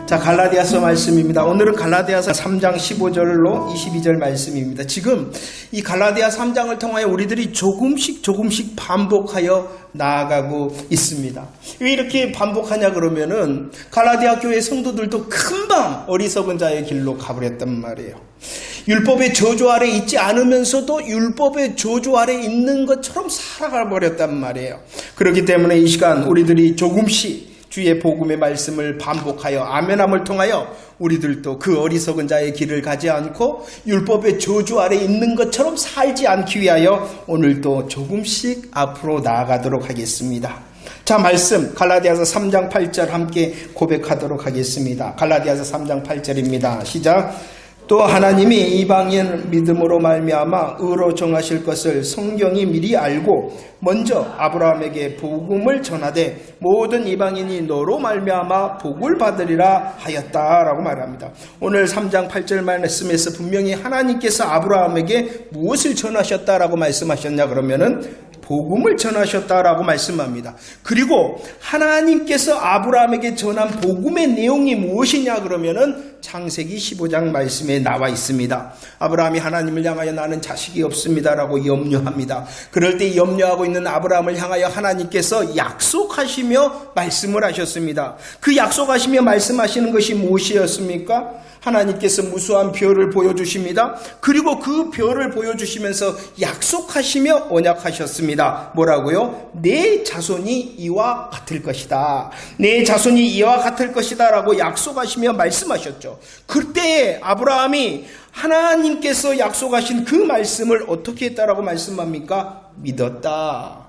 자, 갈라디아서 말씀입니다. 오늘은 갈라디아서 3장 15절로 22절 말씀입니다. 지금 이 갈라디아 3장을 통하여 우리들이 조금씩 반복하여 나아가고 있습니다. 왜 이렇게 반복하냐 그러면은 갈라디아 교회 성도들도 금방 어리석은 자의 길로 가버렸단 말이에요. 율법의 저주 아래 있지 않으면서도 율법의 저주 아래 있는 것처럼 살아가 버렸단 말이에요. 그렇기 때문에 이 시간 우리들이 조금씩 주의 복음의 말씀을 반복하여 아멘함을 통하여 우리들도 그 어리석은 자의 길을 가지 않고 율법의 저주 아래 있는 것처럼 살지 않기 위하여 오늘도 조금씩 앞으로 나아가도록 하겠습니다. 자, 말씀 갈라디아서 3장 8절 함께 고백하도록 하겠습니다. 갈라디아서 3장 8절입니다. 시작. 또 하나님이 이방인 믿음으로 말미암아 의로 정하실 것을 성경이 미리 알고 먼저 아브라함에게 복음을 전하되 모든 이방인이 너로 말미암아 복을 받으리라 하였다라고 말합니다. 오늘 3장 8절 말씀에서 분명히 하나님께서 아브라함에게 무엇을 전하셨다라고 말씀하셨냐 그러면은 복음을 전하셨다라고 말씀합니다. 그리고 하나님께서 아브라함에게 전한 복음의 내용이 무엇이냐 그러면은 창세기 15장 말씀에 나와 있습니다. 아브라함이 하나님을 향하여 나는 자식이 없습니다라고 염려합니다. 그럴 때 염려하고 있는 아브라함을 향하여 하나님께서 약속하시며 말씀을 하셨습니다. 그 약속하시며 말씀하시는 것이 무엇이었습니까? 하나님께서 무수한 별을 보여주십니다. 그리고 그 별을 보여주시면서 약속하시며 언약하셨습니다. 뭐라고요? 내 자손이 이와 같을 것이다. 내 자손이 이와 같을 것이다 라고 약속하시며 말씀하셨죠. 그때 아브라함이 하나님께서 약속하신 그 말씀을 어떻게 했다라고 말씀합니까? 믿었다.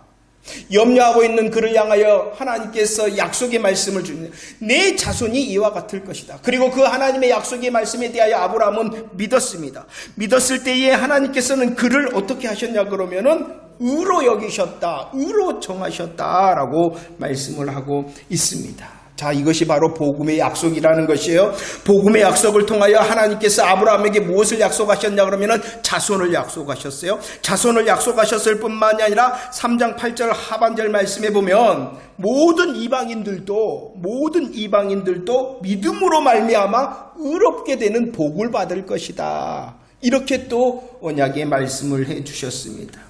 염려하고 있는 그를 향하여 하나님께서 약속의 말씀을 주는 내 자손이 이와 같을 것이다. 그리고 그 하나님의 약속의 말씀에 대하여 아브라함은 믿었습니다. 믿었을 때에 하나님께서는 그를 어떻게 하셨냐 그러면은 의로 여기셨다. 의로 정하셨다라고 말씀을 하고 있습니다. 자, 이것이 바로 복음의 약속이라는 것이에요. 복음의 약속을 통하여 하나님께서 아브라함에게 무엇을 약속하셨냐 그러면은 자손을 약속하셨어요. 자손을 약속하셨을 뿐만이 아니라 3장 8절 하반절 말씀에 보면 모든 이방인들도 믿음으로 말미암아 의롭게 되는 복을 받을 것이다. 이렇게 또 언약의 말씀을 해 주셨습니다.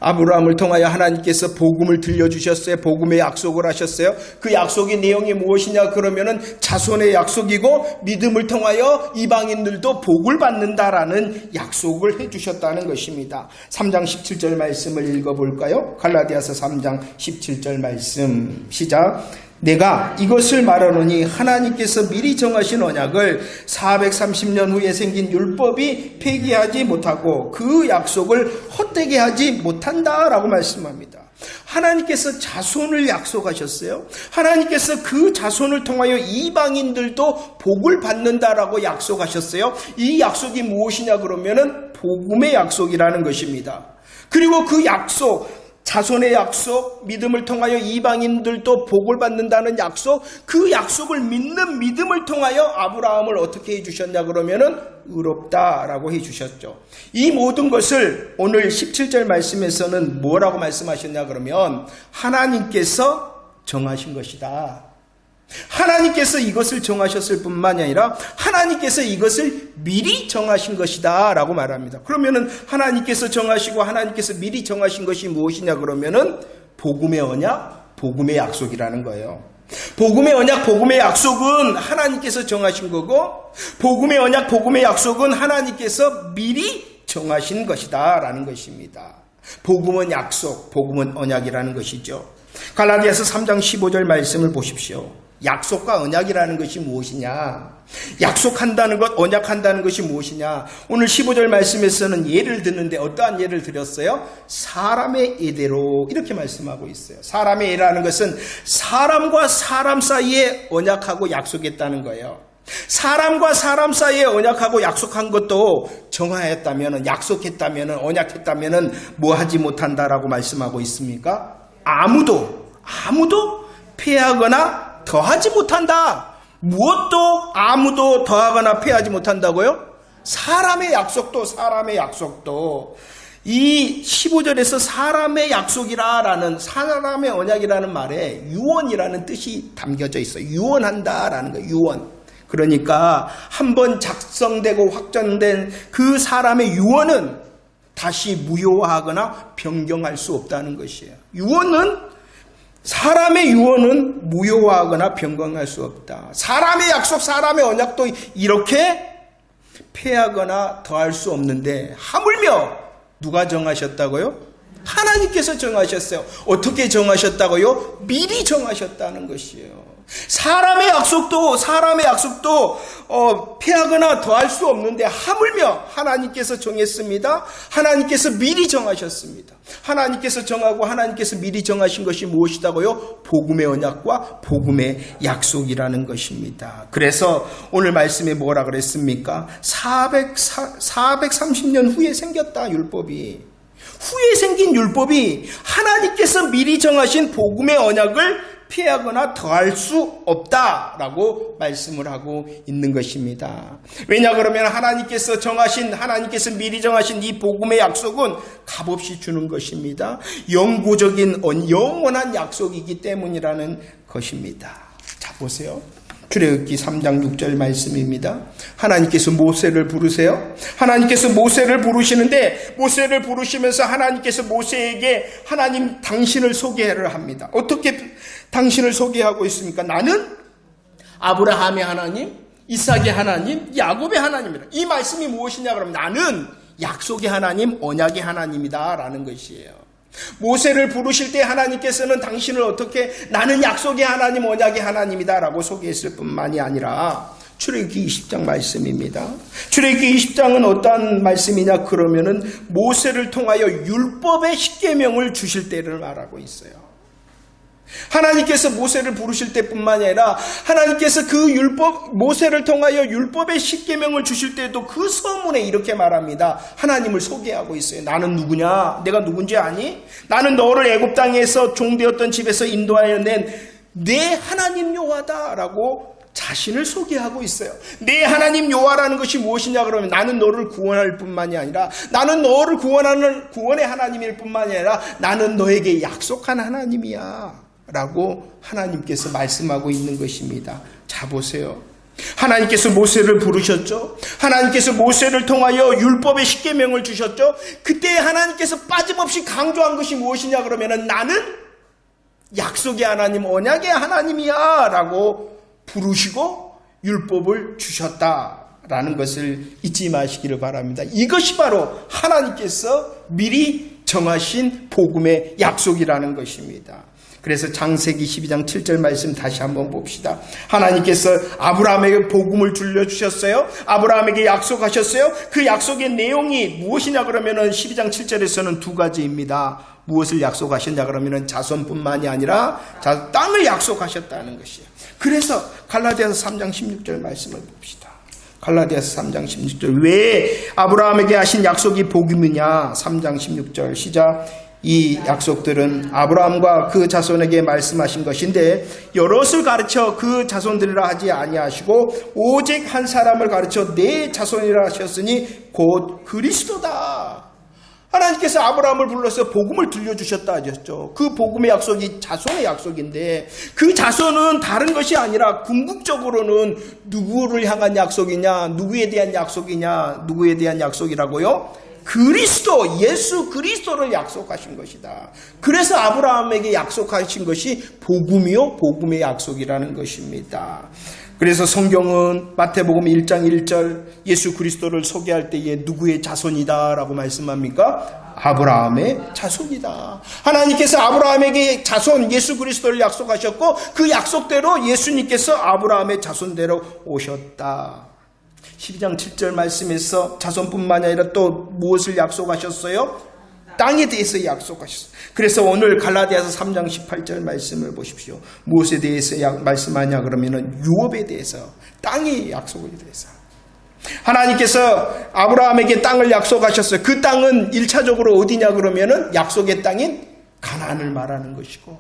아브라함을 통하여 하나님께서 복음을 들려주셨어요. 복음의 약속을 하셨어요. 그 약속의 내용이 무엇이냐 그러면은 자손의 약속이고 믿음을 통하여 이방인들도 복을 받는다라는 약속을 해주셨다는 것입니다. 3장 17절 말씀을 읽어볼까요? 갈라디아서 3장 17절 말씀 시작. 내가 이것을 말하노니 하나님께서 미리 정하신 언약을 430년 후에 생긴 율법이 폐기하지 못하고 그 약속을 헛되게 하지 못한다라고 말씀합니다. 하나님께서 자손을 약속하셨어요. 하나님께서 그 자손을 통하여 이방인들도 복을 받는다라고 약속하셨어요. 이 약속이 무엇이냐 그러면은 복음의 약속이라는 것입니다. 그리고 그 약속, 자손의 약속, 믿음을 통하여 이방인들도 복을 받는다는 약속, 그 약속을 믿는 믿음을 통하여 아브라함을 어떻게 해주셨냐 그러면은 의롭다라고 해주셨죠. 이 모든 것을 오늘 17절 말씀에서는 뭐라고 말씀하셨냐 그러면 하나님께서 정하신 것이다. 하나님께서 이것을 정하셨을 뿐만이 아니라 하나님께서 이것을 미리 정하신 것이다 라고 말합니다. 그러면은 하나님께서 정하시고 하나님께서 미리 정하신 것이 무엇이냐 그러면은 복음의 언약, 복음의 약속이라는 거예요. 복음의 언약, 복음의 약속은 하나님께서 정하신 거고 복음의 언약, 복음의 약속은 하나님께서 미리 정하신 것이다 라는 것입니다. 복음은 약속, 복음은 언약이라는 것이죠. 갈라디아서 3장 15절 말씀을 보십시오. 약속과 언약이라는 것이 무엇이냐? 약속한다는 것, 언약한다는 것이 무엇이냐? 오늘 15절 말씀에서는 예를 드는데 어떠한 예를 들었어요? 사람의 예대로 이렇게 말씀하고 있어요. 사람의 예라는 것은 사람과 사람 사이에 언약하고 약속했다는 거예요. 사람과 사람 사이에 언약하고 약속한 것도 정하였다면, 약속했다면, 언약했다면 뭐 하지 못한다라고 말씀하고 있습니까? 아무도 패하거나 더하지 못한다. 무엇도 아무도 더하거나 패하지 못한다고요? 사람의 약속도 이 15절에서 사람의 약속이라는 사람의 언약이라는 말에 유언이라는 뜻이 담겨져 있어요. 유언한다라는 거예요. 유언. 그러니까 한번 작성되고 확정된 그 사람의 유언은 다시 무효화하거나 변경할 수 없다는 것이에요. 사람의 유언은 무효화하거나 변경할 수 없다. 사람의 약속, 사람의 언약도 이렇게 폐하거나 더할 수 없는데 하물며 누가 정하셨다고요? 하나님께서 정하셨어요. 어떻게 정하셨다고요? 미리 정하셨다는 것이에요. 사람의 약속도 폐하거나 더할 수 없는데 하물며 하나님께서 정했습니다. 하나님께서 미리 정하셨습니다. 하나님께서 정하고 하나님께서 미리 정하신 것이 무엇이다고요? 복음의 언약과 복음의 약속이라는 것입니다. 그래서 오늘 말씀에 뭐라 그랬습니까? 430년 후에 생겼다, 율법이. 후에 생긴 율법이 하나님께서 미리 정하신 복음의 언약을 피하거나 더할 수 없다라고 말씀을 하고 있는 것입니다. 왜냐 그러면 하나님께서 미리 정하신 이 복음의 약속은 값없이 주는 것입니다. 영구적인 영원한 약속이기 때문이라는 것입니다. 자, 보세요. 출애굽기 3장 6절 말씀입니다. 하나님께서 모세를 부르세요. 하나님께서 모세를 부르시는데 모세를 부르시면서 하나님께서 모세에게 하나님 당신을 소개를 합니다. 어떻게 당신을 소개하고 있습니까? 나는 아브라함의 하나님, 이삭의 하나님, 야곱의 하나님이다. 이 말씀이 무엇이냐 그러면 나는 약속의 하나님, 언약의 하나님이다 라는 것이에요. 모세를 부르실 때 하나님께서는 당신을 어떻게 나는 약속의 하나님, 언약의 하나님이다 라고 소개했을 뿐만이 아니라 출애굽기 20장 말씀입니다. 출애굽기 20장은 어떠한 말씀이냐 그러면은 모세를 통하여 율법의 십계명을 주실 때를 말하고 있어요. 하나님께서 모세를 부르실 때뿐만 아니라 하나님께서 모세를 통하여 율법의 십계명을 주실 때도 그 서문에 이렇게 말합니다. 하나님을 소개하고 있어요. 나는 누구냐? 내가 누군지 아니? 나는 너를 애굽 땅에서 종되었던 집에서 인도하여 낸 내 하나님 여호와다라고 자신을 소개하고 있어요. 내 하나님 여호와라는 것이 무엇이냐 그러면 나는 너를 구원할 뿐만이 아니라 나는 너를 구원하는 구원의 하나님일 뿐만이 아니라 나는 너에게 약속한 하나님이야 라고 하나님께서 말씀하고 있는 것입니다. 자, 보세요. 하나님께서 모세를 부르셨죠. 하나님께서 모세를 통하여 율법의 십계명을 주셨죠. 그때 하나님께서 빠짐없이 강조한 것이 무엇이냐 그러면 나는 약속의 하나님, 언약의 하나님이야 라고 부르시고 율법을 주셨다라는 것을 잊지 마시기를 바랍니다. 이것이 바로 하나님께서 미리 정하신 복음의 약속이라는 것입니다. 그래서 창세기 12장 7절 말씀 다시 한번 봅시다. 하나님께서 아브라함에게 복음을 들려주셨어요. 아브라함에게 약속하셨어요. 그 약속의 내용이 무엇이냐 그러면은 12장 7절에서는 두 가지입니다. 무엇을 약속하셨냐 그러면은 자손뿐만이 아니라 땅을 약속하셨다는 것이에요. 그래서 갈라디아서 3장 16절 말씀을 봅시다. 갈라디아서 3장 16절. 왜 아브라함에게 하신 약속이 복음이냐? 3장 16절 시작. 이 약속들은 아브라함과 그 자손에게 말씀하신 것인데 여럿을 가르쳐 그 자손들이라 하지 아니하시고 오직 한 사람을 가르쳐 내 자손이라 하셨으니 곧 그리스도다. 하나님께서 아브라함을 불러서 복음을 들려주셨다 하셨죠. 그 복음의 약속이 자손의 약속인데 그 자손은 다른 것이 아니라 궁극적으로는 누구를 향한 약속이냐, 누구에 대한 약속이냐, 누구에 대한 약속이라고요? 그리스도, 예수 그리스도를 약속하신 것이다. 그래서 아브라함에게 약속하신 것이 복음이요, 복음의 약속이라는 것입니다. 그래서 성경은 마태복음 1장 1절 예수 그리스도를 소개할 때에 누구의 자손이다 라고 말씀합니까? 아브라함의 자손이다. 하나님께서 아브라함에게 자손 예수 그리스도를 약속하셨고 그 약속대로 예수님께서 아브라함의 자손대로 오셨다. 12장 7절 말씀에서 자손뿐만 아니라 또 무엇을 약속하셨어요? 땅에 대해서 약속하셨어요. 그래서 오늘 갈라디아서 3장 18절 말씀을 보십시오. 무엇에 대해서 말씀하냐 그러면은 유업에 대해서, 땅의 약속에 대해서. 하나님께서 아브라함에게 땅을 약속하셨어요. 그 땅은 1차적으로 어디냐 그러면은 약속의 땅인 가나안을 말하는 것이고,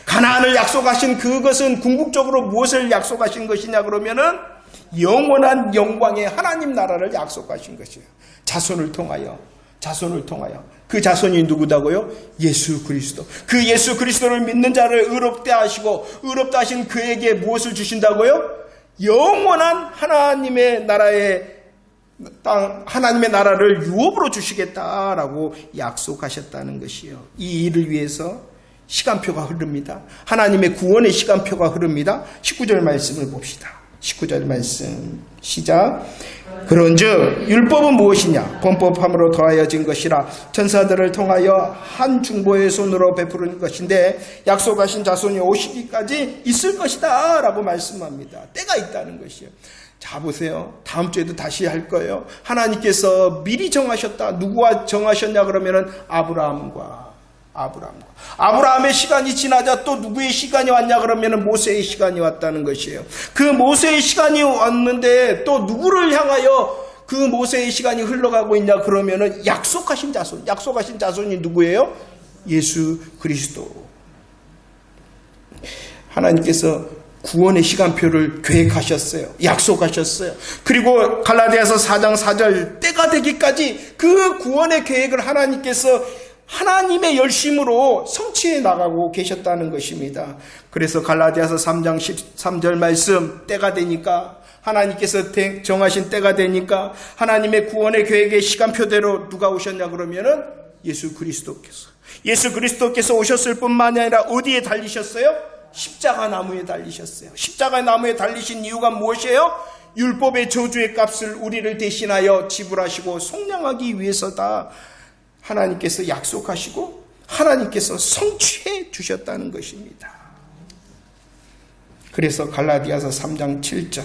가나안을 약속하신 그것은 궁극적으로 무엇을 약속하신 것이냐 그러면은 영원한 영광의 하나님 나라를 약속하신 것이에요. 자손을 통하여 자손을 통하여. 그 자손이 누구다고요? 예수 그리스도. 그 예수 그리스도를 믿는 자를 의롭게 하시고 의롭다 하신 그에게 무엇을 주신다고요? 영원한 하나님의 나라를 유업으로 주시겠다라고 약속하셨다는 것이요. 이 일을 위해서 시간표가 흐릅니다. 하나님의 구원의 시간표가 흐릅니다. 19절 말씀을 봅시다. 19절 말씀 시작. 그런즉 율법은 무엇이냐? 범법함으로 더하여진 것이라 천사들을 통하여 한 중보의 손으로 베푸는 것인데 약속하신 자손이 오시기까지 있을 것이다 라고 말씀합니다. 때가 있다는 것이요. 자 보세요. 다음 주에도 다시 할 거예요. 하나님께서 미리 정하셨다. 누구와 정하셨냐 그러면은 아브라함의 시간이 지나자 또 누구의 시간이 왔냐 그러면은 모세의 시간이 왔다는 것이에요. 그 모세의 시간이 왔는데 또 누구를 향하여 그 모세의 시간이 흘러가고 있냐 그러면은 약속하신 자손이 누구예요? 예수 그리스도. 하나님께서 구원의 시간표를 계획하셨어요. 약속하셨어요. 그리고 갈라디아서 4장 4절 때가 되기까지 그 구원의 계획을 하나님께서 하나님의 열심으로 성취해 나가고 계셨다는 것입니다. 그래서 갈라디아서 3장 13절 말씀 때가 되니까 하나님께서 정하신 때가 되니까 하나님의 구원의 계획의 시간표대로 누가 오셨냐 그러면은 예수 그리스도께서 오셨을 뿐만이 아니라 어디에 달리셨어요? 십자가 나무에 달리셨어요. 십자가 나무에 달리신 이유가 무엇이에요? 율법의 저주의 값을 우리를 대신하여 지불하시고 속량하기 위해서다. 하나님께서 약속하시고 하나님께서 성취해 주셨다는 것입니다. 그래서 갈라디아서 3장 7절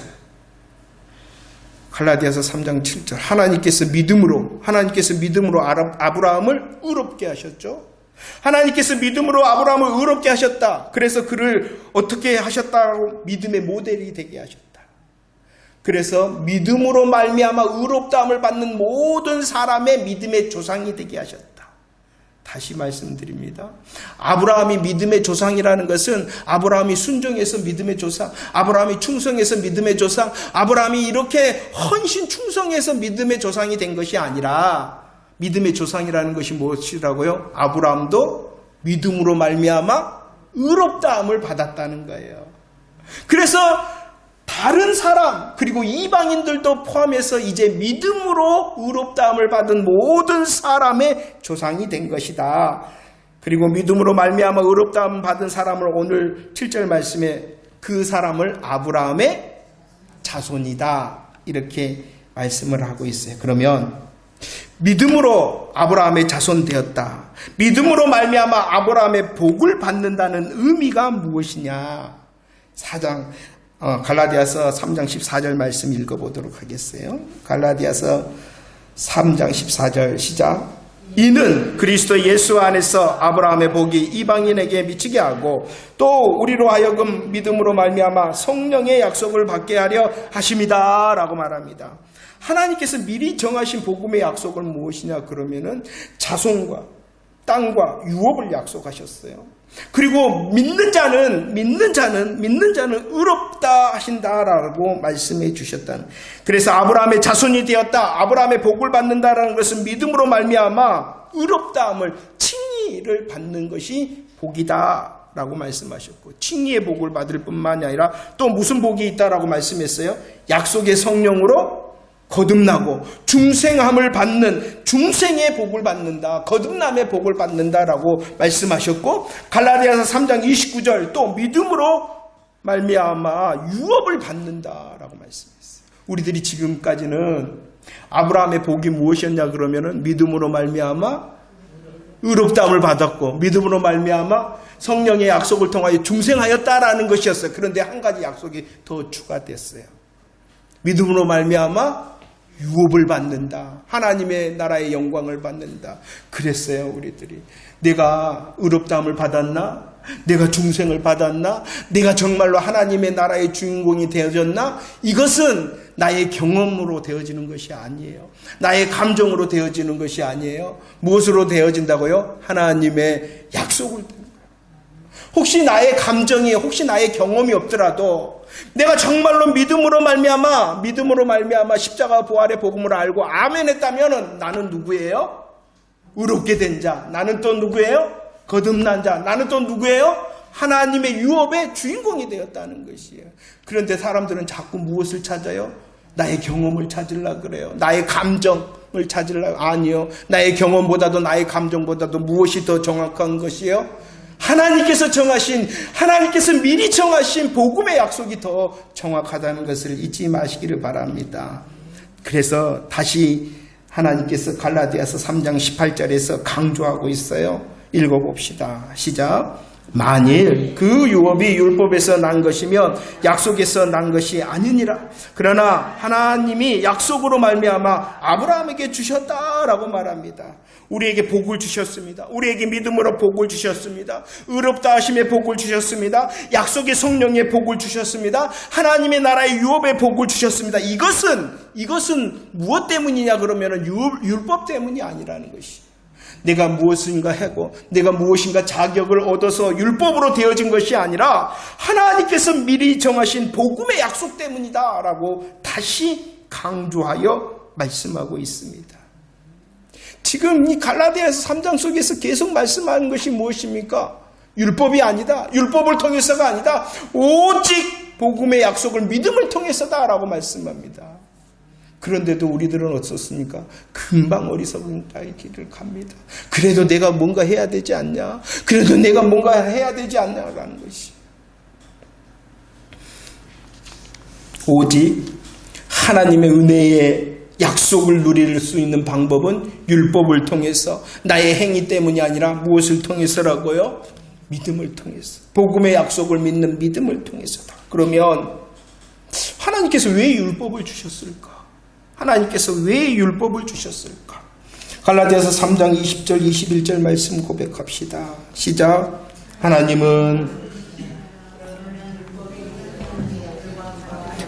하나님께서 믿음으로 아브라함을 의롭게 하셨죠. 하나님께서 믿음으로 아브라함을 의롭게 하셨다. 그래서 그를 어떻게 하셨다고? 믿음의 모델이 되게 하셨다. 그래서 믿음으로 말미암아 의롭다함을 받는 모든 사람의 믿음의 조상이 되게 하셨다. 다시 말씀드립니다. 아브라함이 믿음의 조상이라는 것은 아브라함이 순종해서 믿음의 조상, 아브라함이 충성해서 믿음의 조상, 아브라함이 이렇게 헌신 충성해서 믿음의 조상이 된 것이 아니라 믿음의 조상이라는 것이 무엇이라고요? 아브라함도 믿음으로 말미암아 의롭다함을 받았다는 거예요. 그래서 다른 사람 그리고 이방인들도 포함해서 이제 믿음으로 의롭다함을 받은 모든 사람의 조상이 된 것이다. 그리고 믿음으로 말미암아 의롭다함을 받은 사람을 오늘 7절 말씀에 그 사람을 아브라함의 자손이다 이렇게 말씀을 하고 있어요. 그러면 믿음으로 아브라함의 자손 되었다. 믿음으로 말미암아 아브라함의 복을 받는다는 의미가 무엇이냐? 갈라디아서 3장 14절 말씀 읽어보도록 하겠어요. 갈라디아서 3장 14절 시작. 이는 그리스도 예수 안에서 아브라함의 복이 이방인에게 미치게 하고 또 우리로 하여금 믿음으로 말미암아 성령의 약속을 받게 하려 하심이다 라고 말합니다. 하나님께서 미리 정하신 복음의 약속은 무엇이냐 그러면은 자손과 땅과 유업을 약속하셨어요. 그리고 믿는 자는 의롭다 하신다라고 말씀해 주셨다는. 그래서 아브라함의 자손이 되었다. 아브라함의 복을 받는다라는 것은 믿음으로 말미암아 의롭다함을 칭의를 받는 것이 복이다라고 말씀하셨고 칭의의 복을 받을 뿐만이 아니라 또 무슨 복이 있다라고 말씀했어요? 약속의 성령으로 거듭나고 중생함을 받는 중생의 복을 받는다. 거듭남의 복을 받는다라고 말씀하셨고 갈라디아서 3장 29절 또 믿음으로 말미암아 유업을 받는다라고 말씀했어요. 우리들이 지금까지는 아브라함의 복이 무엇이었냐 그러면은 믿음으로 말미암아 의롭다함을 받았고 믿음으로 말미암아 성령의 약속을 통하여 중생하였다라는 것이었어요. 그런데 한 가지 약속이 더 추가됐어요. 믿음으로 말미암아 유업을 받는다. 하나님의 나라의 영광을 받는다. 그랬어요, 우리들이. 내가 의롭다함을 받았나? 내가 중생을 받았나? 내가 정말로 하나님의 나라의 주인공이 되어졌나? 이것은 나의 경험으로 되어지는 것이 아니에요. 나의 감정으로 되어지는 것이 아니에요. 무엇으로 되어진다고요? 하나님의 약속을. 혹시 나의 감정이, 혹시 나의 경험이 없더라도 내가 정말로 믿음으로 말미암아 십자가 부활의 복음을 알고 아멘 했다면 나는 누구예요? 의롭게 된 자. 나는 또 누구예요? 거듭난 자. 나는 또 누구예요? 하나님의 유업의 주인공이 되었다는 것이에요. 그런데 사람들은 자꾸 무엇을 찾아요? 나의 경험을 찾으려고 그래요. 나의 감정을 찾으려고. 아니요. 나의 경험보다도 나의 감정보다도 무엇이 더 정확한 것이에요? 하나님께서 정하신, 하나님께서 미리 정하신 복음의 약속이 더 정확하다는 것을 잊지 마시기를 바랍니다. 그래서 다시 하나님께서 갈라디아서 3장 18절에서 강조하고 있어요. 읽어봅시다. 시작. 만일 그 유업이 율법에서 난 것이면 약속에서 난 것이 아니니라. 그러나 하나님이 약속으로 말미암아 아브라함에게 주셨다라고 말합니다. 우리에게 복을 주셨습니다. 우리에게 믿음으로 복을 주셨습니다. 의롭다 하심의 복을 주셨습니다. 약속의 성령의 복을 주셨습니다. 하나님의 나라의 유업의 복을 주셨습니다. 이것은 무엇 때문이냐 그러면 율법 때문이 아니라는 것이. 내가 무엇인가 하고 내가 무엇인가 자격을 얻어서 율법으로 되어진 것이 아니라 하나님께서 미리 정하신 복음의 약속 때문이다 라고 다시 강조하여 말씀하고 있습니다. 지금 이 갈라디아서 3장 속에서 계속 말씀하는 것이 무엇입니까? 율법이 아니다. 율법을 통해서가 아니다. 오직 복음의 약속을 믿음을 통해서다 라고 말씀합니다. 그런데도 우리들은 어떻습니까? 금방 어리석은 자의 길을 갑니다. 그래도 내가 뭔가 해야 되지 않냐? 그래도 내가 뭔가 해야 되지 않냐라는 것이. 오직 하나님의 은혜의 약속을 누릴 수 있는 방법은 율법을 통해서, 나의 행위 때문이 아니라 무엇을 통해서라고요? 믿음을 통해서. 복음의 약속을 믿는 믿음을 통해서다. 그러면 하나님께서 왜 율법을 주셨을까? 하나님께서 왜 율법을 주셨을까? 갈라디아서 3장 20절 21절 말씀 고백합시다. 시작. 하나님은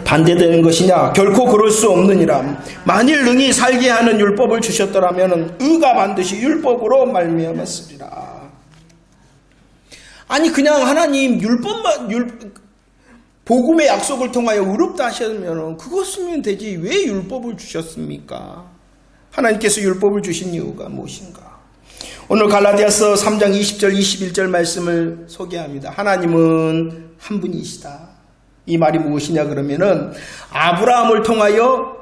반대되는 것이냐? 결코 그럴 수 없느니라. 만일 능히 살게 하는 율법을 주셨더라면 의가 반드시 율법으로 말미암았으리라. 아니 그냥 하나님 복음의 약속을 통하여 의롭다 하셨으면 그것이면 되지 왜 율법을 주셨습니까? 하나님께서 율법을 주신 이유가 무엇인가? 오늘 갈라디아서 3장 20절 21절 말씀을 소개합니다. 하나님은 한 분이시다. 이 말이 무엇이냐 그러면은 아브라함을 통하여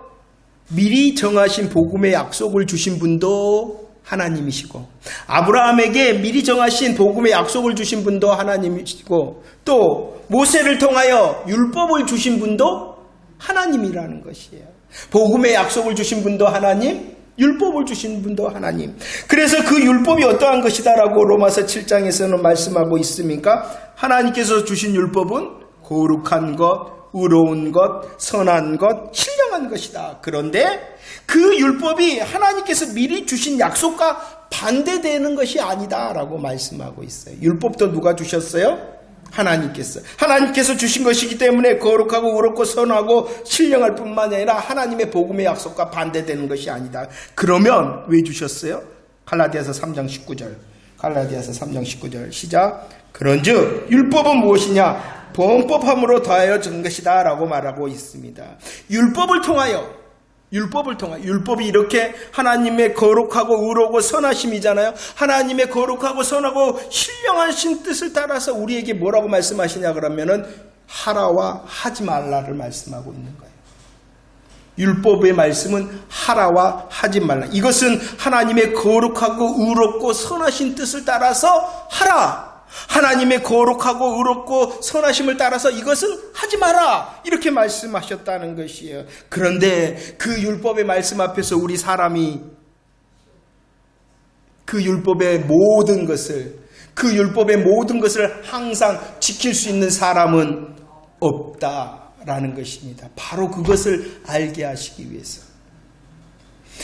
미리 정하신 복음의 약속을 주신 분도 하나님이시고, 아브라함에게 미리 정하신 복음의 약속을 주신 분도 하나님이시고, 또 모세를 통하여 율법을 주신 분도 하나님이라는 것이에요. 복음의 약속을 주신 분도 하나님, 율법을 주신 분도 하나님. 그래서 그 율법이 어떠한 것이다라고 로마서 7장에서는 말씀하고 있습니까? 하나님께서 주신 율법은 거룩한 것, 의로운 것, 선한 것, 신령한 것이다. 그런데 그 율법이 하나님께서 미리 주신 약속과 반대되는 것이 아니다 라고 말씀하고 있어요. 율법도 누가 주셨어요? 하나님께서 주신 것이기 때문에 거룩하고 의롭고 선하고 신령할 뿐만 아니라 하나님의 복음의 약속과 반대되는 것이 아니다. 그러면 왜 주셨어요? 갈라디아서 3장 19절 시작. 그런즉 율법은 무엇이냐? 범법함으로 더하여 준 것이다 라고 말하고 있습니다. 율법을 통하여 율법이 이렇게 하나님의 거룩하고 의로우고 선하심이잖아요. 하나님의 거룩하고 선하고 신령하신 뜻을 따라서 우리에게 뭐라고 말씀하시냐 그러면은 하라와 하지 말라를 말씀하고 있는 거예요. 율법의 말씀은 하라와 하지 말라. 이것은 하나님의 거룩하고 의롭고 선하신 뜻을 따라서 하라. 하나님의 거룩하고 의롭고 선하심을 따라서 이것은 하지 마라 이렇게 말씀하셨다는 것이에요. 그런데 그 율법의 말씀 앞에서 우리 사람이 그 율법의 모든 것을 항상 지킬 수 있는 사람은 없다라는 것입니다. 바로 그것을 알게 하시기 위해서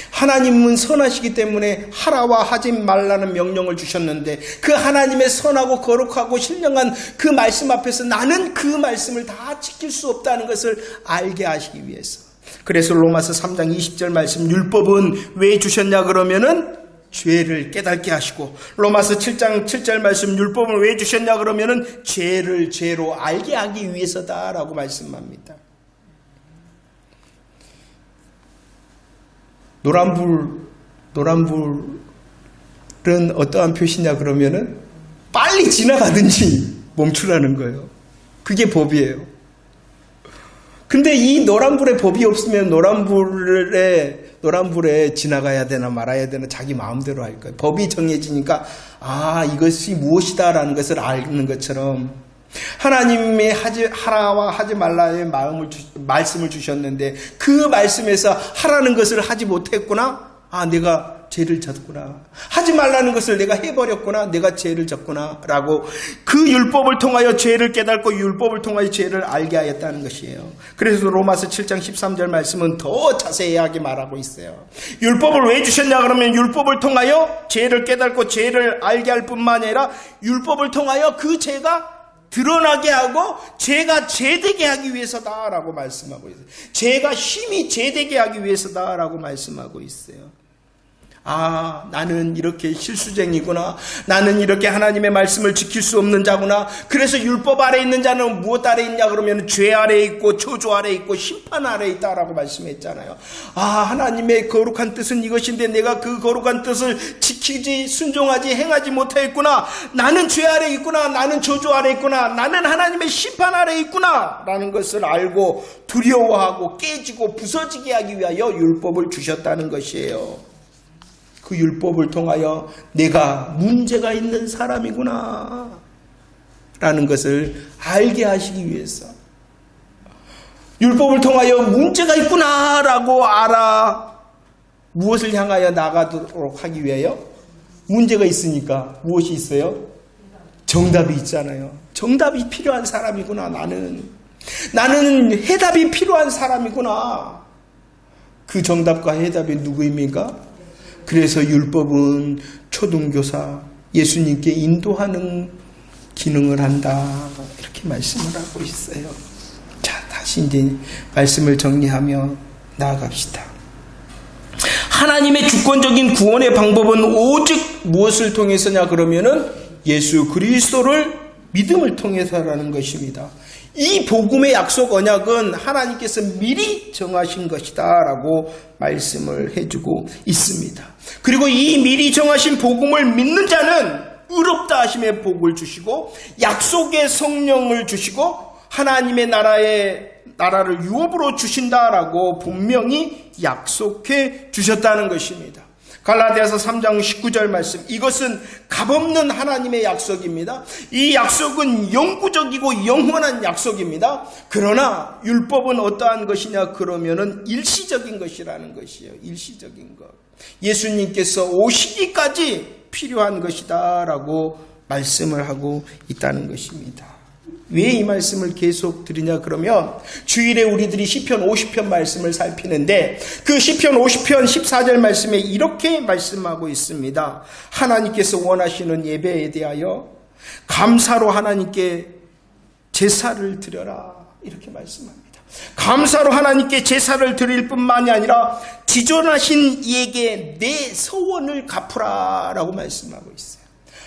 하나님은 선하시기 때문에 하라와 하지 말라는 명령을 주셨는데, 그 하나님의 선하고 거룩하고 신령한 그 말씀 앞에서 나는 그 말씀을 다 지킬 수 없다는 것을 알게 하시기 위해서. 그래서 로마서 3장 20절 말씀, 율법은 왜 주셨냐 그러면은 죄를 깨닫게 하시고, 로마서 7장 7절 말씀, 율법은 왜 주셨냐 그러면은 죄를 죄로 알게 하기 위해서다라고 말씀합니다. 노란불 어떠한 표시냐 그러면은 빨리 지나가든지 멈추라는 거예요. 그게 법이에요. 근데 이 노란불에 법이 없으면 노란불에 지나가야 되나 말아야 되나 자기 마음대로 할 거예요. 법이 정해지니까 이것이 무엇이다라는 것을 아는 것처럼 하나님이 하라와 하지 말라의 말씀을 주셨는데 그 말씀에서 하라는 것을 하지 못했구나. 내가 죄를 졌구나. 하지 말라는 것을 내가 해버렸구나. 내가 죄를 졌구나. 라고 그 율법을 통하여 죄를 깨닫고 율법을 통하여 죄를 알게 하였다는 것이에요. 그래서 로마서 7장 13절 말씀은 더 자세하게 말하고 있어요. 율법을 왜 주셨냐 그러면 율법을 통하여 죄를 깨닫고 죄를 알게 할 뿐만 아니라 율법을 통하여 그 죄가 드러나게 하고 죄가 죄되게 하기 위해서다라고 말씀하고 있어요. 죄가 힘이 죄되게 하기 위해서다라고 말씀하고 있어요. 나는 이렇게 실수쟁이구나. 나는 이렇게 하나님의 말씀을 지킬 수 없는 자구나. 그래서 율법 아래 있는 자는 무엇 아래 있냐 그러면 죄 아래 있고 저주 아래 있고 심판 아래 있다라고 말씀했잖아요. 하나님의 거룩한 뜻은 이것인데 내가 그 거룩한 뜻을 지키지 순종하지 행하지 못하였구나. 나는 죄 아래 있구나. 나는 저주 아래 있구나. 나는 하나님의 심판 아래 있구나 라는 것을 알고 두려워하고 깨지고 부서지게 하기 위하여 율법을 주셨다는 것이에요. 그 율법을 통하여 내가 문제가 있는 사람이구나 라는 것을 알게 하시기 위해서 율법을 통하여 문제가 있구나 라고 알아 무엇을 향하여 나가도록 하기 위하여 문제가 있으니까 무엇이 있어요? 정답이 있잖아요. 정답이 필요한 사람이구나. 나는 해답이 필요한 사람이구나. 그 정답과 해답이 누구입니까? 그래서 율법은 초등교사, 예수님께 인도하는 기능을 한다. 이렇게 말씀을 하고 있어요. 자, 다시 이제 말씀을 정리하며 나아갑시다. 하나님의 주권적인 구원의 방법은 오직 무엇을 통해서냐 그러면은 예수 그리스도를 믿음을 통해서라는 것입니다. 이 복음의 약속 언약은 하나님께서 미리 정하신 것이다 라고 말씀을 해주고 있습니다. 그리고 이 미리 정하신 복음을 믿는 자는 의롭다 하심의 복을 주시고 약속의 성령을 주시고 하나님의 나라를 유업으로 주신다라고 분명히 약속해 주셨다는 것입니다. 갈라디아서 3장 19절 말씀, 이것은 값없는 하나님의 약속입니다. 이 약속은 영구적이고 영원한 약속입니다. 그러나 율법은 어떠한 것이냐 그러면은 일시적인 것이라는 것이에요. 일시적인 것. 예수님께서 오시기까지 필요한 것이다 라고 말씀을 하고 있다는 것입니다. 왜 이 말씀을 계속 드리냐 그러면 주일에 우리들이 시편 50편 말씀을 살피는데 그 시편 50편 14절 말씀에 이렇게 말씀하고 있습니다. 하나님께서 원하시는 예배에 대하여 감사로 하나님께 제사를 드려라 이렇게 말씀합니다. 감사로 하나님께 제사를 드릴 뿐만이 아니라 지존하신 이에게 내 서원을 갚으라 라고 말씀하고 있어요.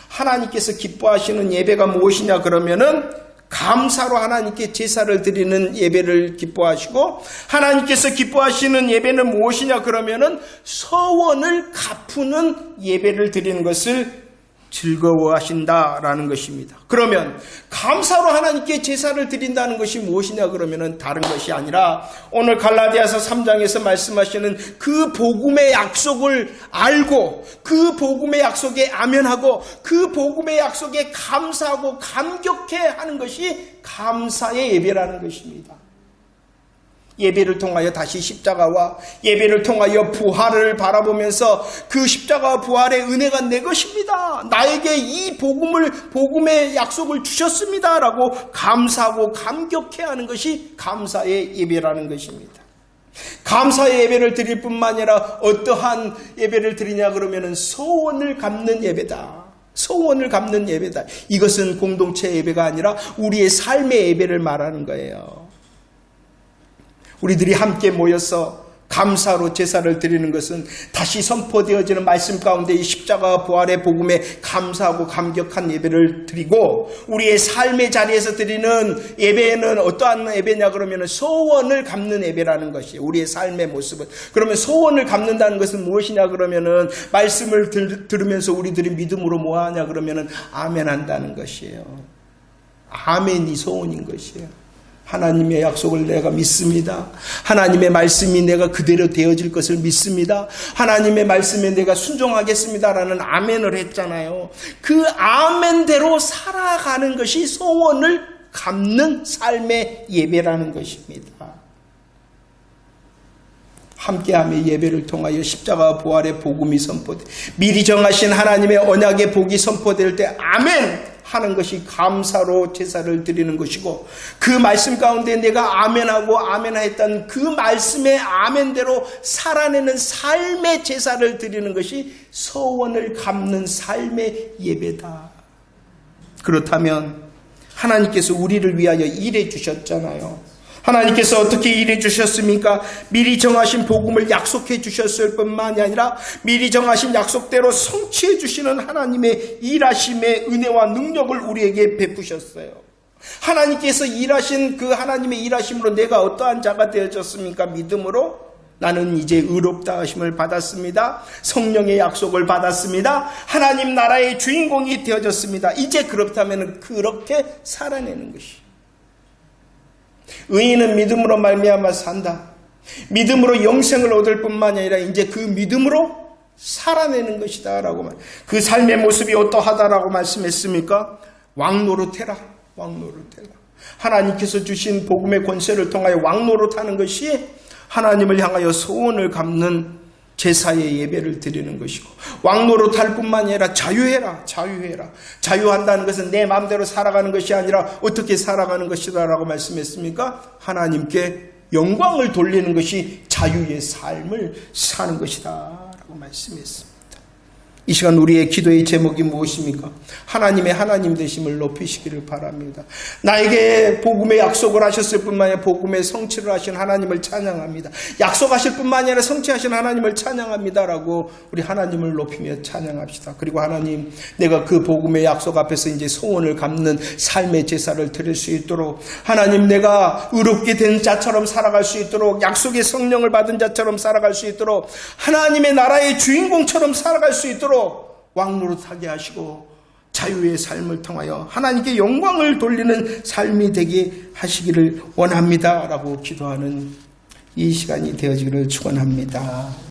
하나님께서 기뻐하시는 예배가 무엇이냐 그러면은 감사로 하나님께 제사를 드리는 예배를 기뻐하시고 하나님께서 기뻐하시는 예배는 무엇이냐 그러면은 서원을 갚는 예배를 드리는 것을 즐거워하신다라는 것입니다. 그러면 감사로 하나님께 제사를 드린다는 것이 무엇이냐 그러면은 다른 것이 아니라 오늘 갈라디아서 3장에서 말씀하시는 그 복음의 약속을 알고 그 복음의 약속에 아멘하고 그 복음의 약속에 감사하고 감격해 하는 것이 감사의 예배라는 것입니다. 예배를 통하여 다시 십자가와 예배를 통하여 부활을 바라보면서 그 십자가와 부활의 은혜가 내 것입니다. 나에게 이 복음의 약속을 주셨습니다. 라고 감사하고 감격해하는 것이 감사의 예배라는 것입니다. 감사의 예배를 드릴 뿐만 아니라 어떠한 예배를 드리냐 그러면은 소원을 갚는 예배다. 소원을 갚는 예배다. 이것은 공동체 예배가 아니라 우리의 삶의 예배를 말하는 거예요. 우리들이 함께 모여서 감사로 제사를 드리는 것은 다시 선포되어지는 말씀 가운데 이 십자가 부활의 복음에 감사하고 감격한 예배를 드리고, 우리의 삶의 자리에서 드리는 예배는 어떠한 예배냐 그러면 소원을 갚는 예배라는 것이에요. 우리의 삶의 모습은. 그러면 소원을 갚는다는 것은 무엇이냐 그러면은 말씀을 들으면서 우리들이 믿음으로 뭐하냐 그러면은 아멘 한다는 것이에요. 아멘이 소원인 것이에요. 하나님의 약속을 내가 믿습니다. 하나님의 말씀이 내가 그대로 되어질 것을 믿습니다. 하나님의 말씀에 내가 순종하겠습니다라는 아멘을 했잖아요. 그 아멘대로 살아가는 것이 소원을 갚는 삶의 예배라는 것입니다. 함께함의 예배를 통하여 십자가 부활의 복음이 선포돼 미리 정하신 하나님의 언약의 복이 선포될 때 아멘 하는 것이 감사로 제사를 드리는 것이고, 그 말씀 가운데 내가 아멘하고 아멘하였던 그 말씀의 아멘대로 살아내는 삶의 제사를 드리는 것이 소원을 갚는 삶의 예배다. 그렇다면 하나님께서 우리를 위하여 일해 주셨잖아요. 하나님께서 어떻게 일해 주셨습니까? 미리 정하신 복음을 약속해 주셨을 뿐만이 아니라 미리 정하신 약속대로 성취해 주시는 하나님의 일하심의 은혜와 능력을 우리에게 베푸셨어요. 하나님께서 일하신 그 하나님의 일하심으로 내가 어떠한 자가 되어졌습니까? 믿음으로 나는 이제 의롭다 하심을 받았습니다. 성령의 약속을 받았습니다. 하나님 나라의 주인공이 되어졌습니다. 이제 그렇다면 그렇게 살아내는 것이, 의인은 믿음으로 말미암아 산다. 믿음으로 영생을 얻을 뿐만 아니라 이제 그 믿음으로 살아내는 것이다 라고 말. 그 삶의 모습이 어떠하다라고 말씀했습니까? 왕노릇해라. 왕노릇해라. 하나님께서 주신 복음의 권세를 통하여 왕노릇하는 것이 하나님을 향하여 소원을 갚는 제사의 예배를 드리는 것이고, 왕노릇할 뿐만 아니라 자유해라. 자유해라. 자유한다는 것은 내 마음대로 살아가는 것이 아니라 어떻게 살아가는 것이다 라고 말씀했습니까? 하나님께 영광을 돌리는 것이 자유의 삶을 사는 것이다 라고 말씀했습니다. 이 시간 우리의 기도의 제목이 무엇입니까? 하나님의 하나님 되심을 높이시기를 바랍니다. 나에게 복음의 약속을 하셨을 뿐만 아니라 복음의 성취를 하신 하나님을 찬양합니다. 약속하실 뿐만 아니라 성취하신 하나님을 찬양합니다라고 우리 하나님을 높이며 찬양합시다. 그리고 하나님, 내가 그 복음의 약속 앞에서 이제 소원을 갚는 삶의 제사를 드릴 수 있도록, 하나님 내가 의롭게 된 자처럼 살아갈 수 있도록, 약속의 성령을 받은 자처럼 살아갈 수 있도록, 하나님의 나라의 주인공처럼 살아갈 수 있도록 왕노릇하게 하시고 자유의 삶을 통하여 하나님께 영광을 돌리는 삶이 되게 하시기를 원합니다 라고 기도하는 이 시간이 되어지기를 축원합니다.